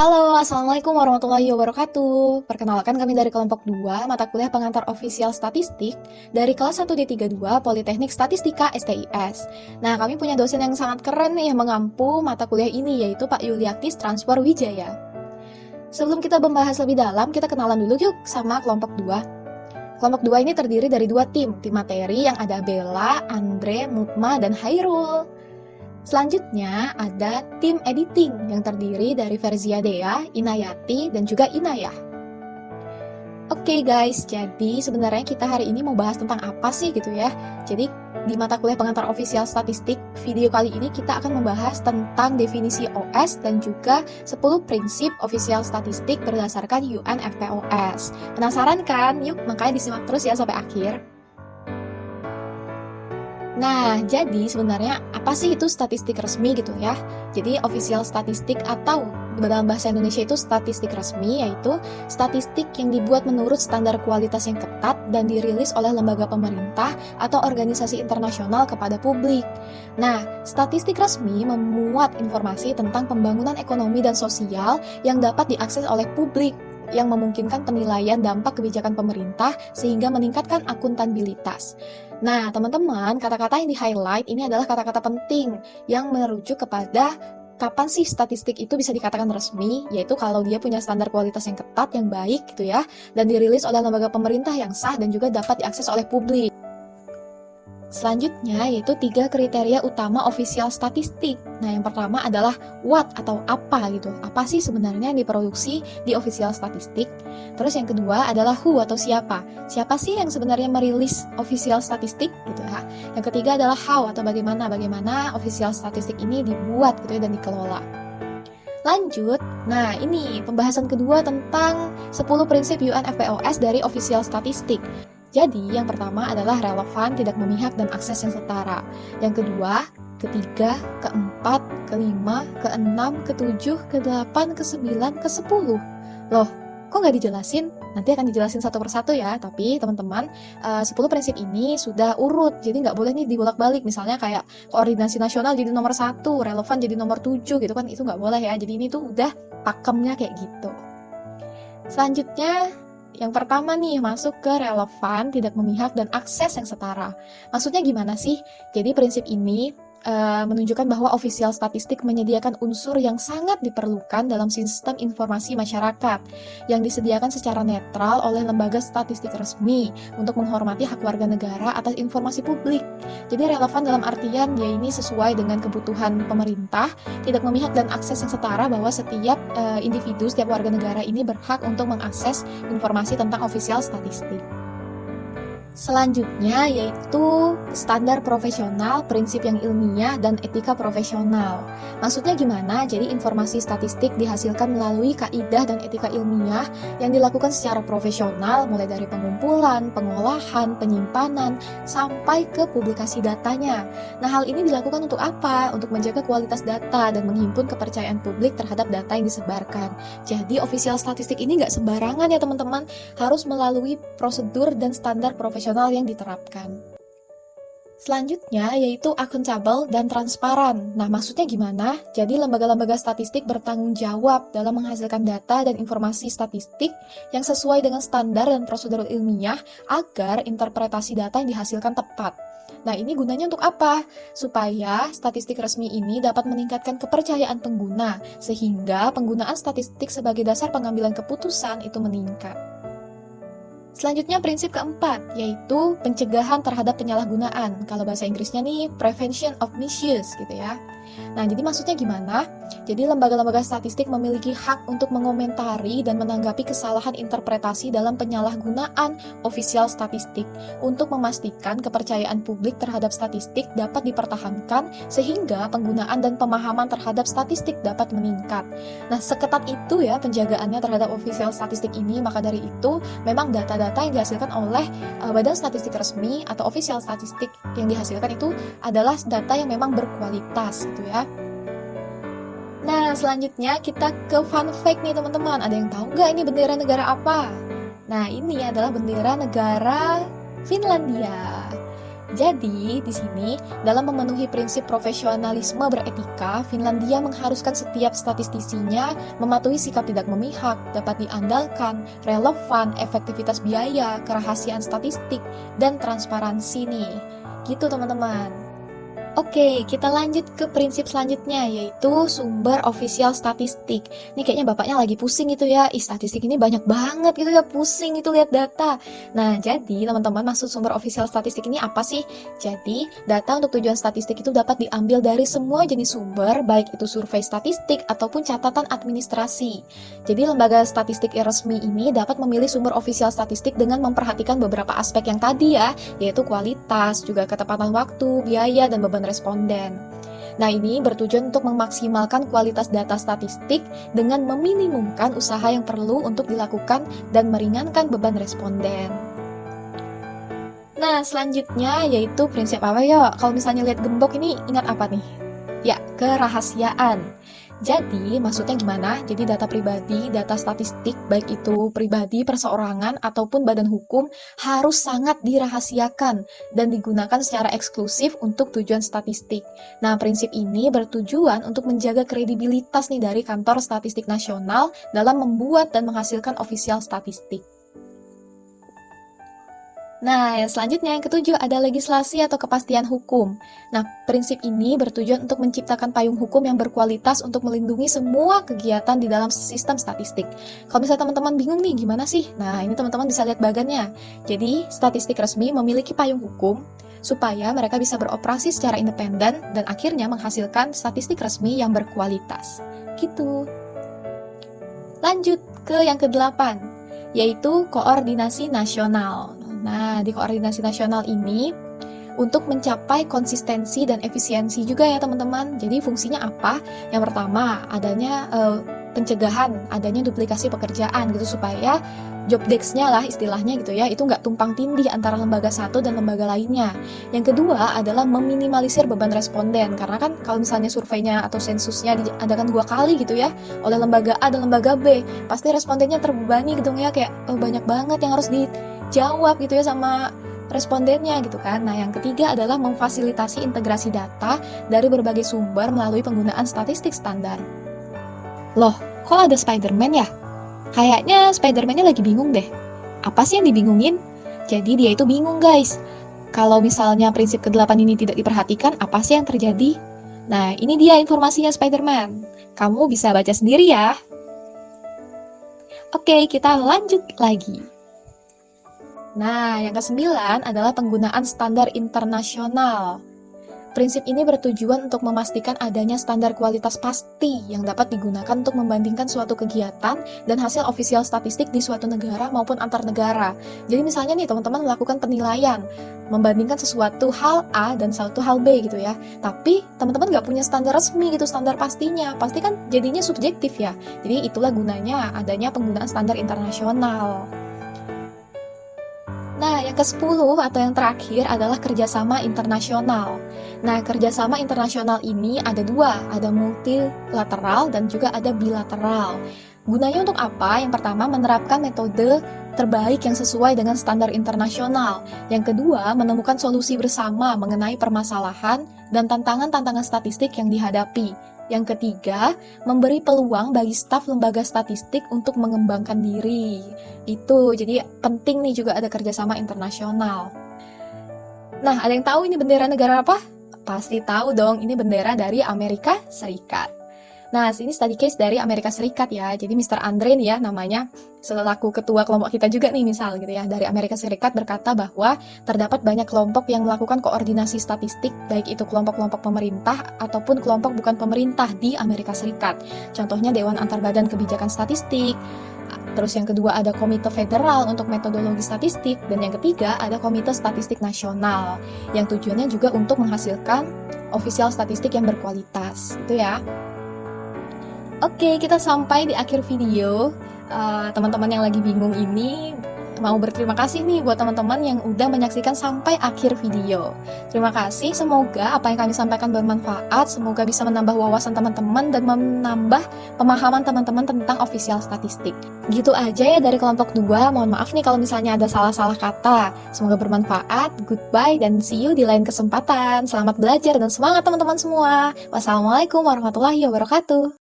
Halo, Assalamualaikum warahmatullahi wabarakatuh. Perkenalkan kami dari kelompok 2, mata kuliah pengantar ofisial statistik dari kelas 1 D32 Politeknik Statistika STIS. Nah, kami punya dosen yang sangat keren nih yang mengampu mata kuliah ini, yaitu Pak Yuliaktis Transfer Wijaya. Sebelum kita membahas lebih dalam, kita kenalan dulu yuk sama kelompok 2. Kelompok 2 ini terdiri dari dua tim materi yang ada Bella, Andre, Mukma, dan Hairul. Selanjutnya ada tim editing yang terdiri dari Verzia Dea, Inayati, dan juga Inayah. Oke guys, jadi sebenarnya kita hari ini mau bahas tentang apa sih gitu ya. Jadi di mata kuliah pengantar ofisial statistik, video kali ini kita akan membahas tentang definisi OS dan juga 10 prinsip ofisial statistik berdasarkan UNFPOS. Penasaran kan? Yuk, makanya disimak terus ya sampai akhir. Nah, jadi sebenarnya apa sih itu statistik resmi gitu ya? Jadi official statistik atau dalam bahasa Indonesia itu statistik resmi, yaitu statistik yang dibuat menurut standar kualitas yang ketat dan dirilis oleh lembaga pemerintah atau organisasi internasional kepada publik. Nah, statistik resmi memuat informasi tentang pembangunan ekonomi dan sosial yang dapat diakses oleh publik, yang memungkinkan penilaian dampak kebijakan pemerintah sehingga meningkatkan akuntabilitas. Nah, teman-teman, kata-kata yang di-highlight ini adalah kata-kata penting yang merujuk kepada kapan sih statistik itu bisa dikatakan resmi, yaitu kalau dia punya standar kualitas yang ketat, yang baik gitu ya, dan dirilis oleh lembaga pemerintah yang sah dan juga dapat diakses oleh publik. Selanjutnya yaitu 3 kriteria utama official statistik. Nah, yang pertama adalah what atau apa gitu. Apa sih sebenarnya yang diproduksi di official statistik? Terus yang kedua adalah who atau siapa. Siapa sih yang sebenarnya merilis official statistik gitu ya. Yang ketiga adalah how atau bagaimana official statistik ini dibuat gitu ya dan dikelola. Lanjut, nah ini pembahasan kedua tentang 10 prinsip UNFPOS dari official statistik. Jadi, yang pertama adalah relevan, tidak memihak, dan akses yang setara. Yang kedua, ketiga, keempat, kelima, keenam, ketujuh, kedelapan, kesembilan, kesepuluh. Loh, kok nggak dijelasin? Nanti akan dijelasin satu persatu ya. Tapi teman-teman, 10 prinsip ini sudah urut. Jadi nggak boleh nih dibolak-balik. Misalnya kayak koordinasi nasional jadi nomor 1, relevan jadi nomor 7 gitu kan. Itu nggak boleh ya. Jadi ini tuh udah pakemnya kayak gitu. Selanjutnya, yang pertama nih, masuk ke relevan, tidak memihak, dan akses yang setara. Maksudnya gimana sih? Jadi prinsip ini menunjukkan bahwa official statistik menyediakan unsur yang sangat diperlukan dalam sistem informasi masyarakat yang disediakan secara netral oleh lembaga statistik resmi untuk menghormati hak warga negara atas informasi publik. Jadi relevan dalam artian dia ini sesuai dengan kebutuhan pemerintah, tidak memihak, dan akses yang setara bahwa setiap individu, setiap warga negara ini berhak untuk mengakses informasi tentang official statistik. Selanjutnya yaitu standar profesional, prinsip yang ilmiah, dan etika profesional. Maksudnya gimana? Jadi informasi statistik dihasilkan melalui kaidah dan etika ilmiah yang dilakukan secara profesional mulai dari pengumpulan, pengolahan, penyimpanan, sampai ke publikasi datanya. Nah, hal ini dilakukan untuk apa? Untuk menjaga kualitas data dan menghimpun kepercayaan publik terhadap data yang disebarkan. Jadi official statistik ini nggak sembarangan ya teman-teman, harus melalui prosedur dan standar profesional yang diterapkan. Selanjutnya yaitu akuntabel dan transparan. Nah, maksudnya gimana? Jadi lembaga-lembaga statistik bertanggung jawab dalam menghasilkan data dan informasi statistik yang sesuai dengan standar dan prosedur ilmiah agar interpretasi data yang dihasilkan tepat. Nah, ini gunanya untuk apa? Supaya statistik resmi ini dapat meningkatkan kepercayaan pengguna, sehingga penggunaan statistik sebagai dasar pengambilan keputusan itu meningkat. Selanjutnya prinsip keempat, yaitu pencegahan terhadap penyalahgunaan. Kalau bahasa Inggrisnya nih, prevention of misuse gitu ya. Nah, jadi maksudnya gimana? Jadi lembaga-lembaga statistik memiliki hak untuk mengomentari dan menanggapi kesalahan interpretasi dalam penyalahgunaan official statistik untuk memastikan kepercayaan publik terhadap statistik dapat dipertahankan sehingga penggunaan dan pemahaman terhadap statistik dapat meningkat. Nah, seketat itu ya penjagaannya terhadap official statistik ini, maka dari itu memang data-data yang dihasilkan oleh Badan Statistik Resmi atau official statistik yang dihasilkan itu adalah data yang memang berkualitas gitu ya. Nah, selanjutnya kita ke fun fact nih teman-teman. Ada yang tahu nggak ini bendera negara apa? Nah, ini adalah bendera negara Finlandia. Jadi, di sini dalam memenuhi prinsip profesionalisme beretika, Finlandia mengharuskan setiap statistisinya mematuhi sikap tidak memihak, dapat diandalkan, relevan, efektivitas biaya, kerahasiaan statistik, dan transparansi nih. Gitu teman-teman. Oke, kita lanjut ke prinsip selanjutnya, yaitu sumber ofisial statistik. Ini kayaknya bapaknya lagi pusing gitu ya, statistik ini banyak banget gitu ya, pusing itu lihat data. Nah, jadi teman-teman maksud sumber ofisial statistik ini apa sih? Jadi, data untuk tujuan statistik itu dapat diambil dari semua jenis sumber, baik itu survei statistik ataupun catatan administrasi. Jadi, lembaga statistik resmi ini dapat memilih sumber ofisial statistik dengan memperhatikan beberapa aspek yang tadi ya, yaitu kualitas, juga ketepatan waktu, biaya, dan beban responden. Nah, ini bertujuan untuk memaksimalkan kualitas data statistik dengan meminimumkan usaha yang perlu untuk dilakukan dan meringankan beban responden. Nah, selanjutnya yaitu prinsip apa ya? Kalau misalnya lihat gembok ini ingat apa nih? Ya, kerahasiaan. Jadi, maksudnya gimana? Jadi data pribadi, data statistik, baik itu pribadi, perseorangan, ataupun badan hukum, harus sangat dirahasiakan dan digunakan secara eksklusif untuk tujuan statistik. Nah, prinsip ini bertujuan untuk menjaga kredibilitas nih dari kantor statistik nasional dalam membuat dan menghasilkan ofisial statistik. Nah, yang selanjutnya yang ketujuh ada legislasi atau kepastian hukum. Nah, prinsip ini bertujuan untuk menciptakan payung hukum yang berkualitas untuk melindungi semua kegiatan di dalam sistem statistik. Kalau misalnya teman-teman bingung nih, gimana sih? Nah, ini teman-teman bisa lihat bagannya. Jadi, statistik resmi memiliki payung hukum supaya mereka bisa beroperasi secara independen dan akhirnya menghasilkan statistik resmi yang berkualitas. Gitu. Lanjut ke yang ke-8, yaitu koordinasi nasional. Nah, di koordinasi nasional ini untuk mencapai konsistensi dan efisiensi juga ya teman-teman. Jadi fungsinya apa? Yang pertama, adanya pencegahan, adanya duplikasi pekerjaan gitu supaya job desk-nya lah istilahnya gitu ya, itu nggak tumpang tindih antara lembaga satu dan lembaga lainnya. Yang kedua adalah meminimalisir beban responden, karena kan kalau misalnya surveinya atau sensusnya diadakan 2 kali gitu ya, oleh lembaga A dan lembaga B, pasti respondennya terbebani gitu ya, kayak banyak banget yang harus dijawab gitu ya sama respondennya gitu kan. Nah, yang ketiga adalah memfasilitasi integrasi data dari berbagai sumber melalui penggunaan statistik standar. Loh, kok ada Spider-Man ya? Kayaknya Spider-Man-nya lagi bingung deh. Apa sih yang dibingungin? Jadi dia itu bingung guys. Kalau misalnya prinsip ke-8 ini tidak diperhatikan, apa sih yang terjadi? Nah, ini dia informasinya Spider-Man. Kamu bisa baca sendiri ya. Oke, kita lanjut lagi. Nah, yang ke-9 adalah penggunaan standar internasional. Prinsip ini bertujuan untuk memastikan adanya standar kualitas pasti yang dapat digunakan untuk membandingkan suatu kegiatan dan hasil ofisial statistik di suatu negara maupun antar negara. Jadi misalnya nih teman-teman melakukan penilaian, membandingkan sesuatu hal A dan suatu hal B gitu ya. Tapi teman-teman nggak punya standar resmi gitu, standar pastinya. Pasti kan jadinya subjektif ya. Jadi itulah gunanya adanya penggunaan standar internasional. Nah, yang ke-10 atau yang terakhir adalah kerjasama internasional. Nah, kerjasama internasional ini ada 2, ada multilateral dan juga ada bilateral. Gunanya untuk apa? Yang pertama, menerapkan metode terbaik yang sesuai dengan standar internasional. Yang kedua, menemukan solusi bersama mengenai permasalahan dan tantangan-tantangan statistik yang dihadapi. Yang ketiga, memberi peluang bagi staf lembaga statistik untuk mengembangkan diri. Itu, jadi penting nih juga ada kerjasama internasional. Nah, ada yang tahu ini bendera negara apa? Pasti tahu dong, ini bendera dari Amerika Serikat. Nah, ini study case dari Amerika Serikat ya. Jadi Mr. Andre nih ya namanya, selaku ketua kelompok kita juga nih misal gitu ya, dari Amerika Serikat berkata bahwa terdapat banyak kelompok yang melakukan koordinasi statistik, baik itu kelompok-kelompok pemerintah ataupun kelompok bukan pemerintah di Amerika Serikat. Contohnya Dewan Antarbadan Kebijakan Statistik, terus yang kedua ada Komite Federal untuk Metodologi Statistik, dan yang ketiga ada Komite Statistik Nasional, yang tujuannya juga untuk menghasilkan ofisial statistik yang berkualitas, itu ya. Oke, kita sampai di akhir video. Teman-teman yang lagi bingung ini mau berterima kasih nih buat teman-teman yang udah menyaksikan sampai akhir video. Terima kasih, semoga apa yang kami sampaikan bermanfaat, semoga bisa menambah wawasan teman-teman dan menambah pemahaman teman-teman tentang official statistik. Gitu aja ya dari kelompok 2, mohon maaf nih kalau misalnya ada salah-salah kata. Semoga bermanfaat, goodbye, dan see you di lain kesempatan. Selamat belajar dan semangat teman-teman semua. Wassalamualaikum warahmatullahi wabarakatuh.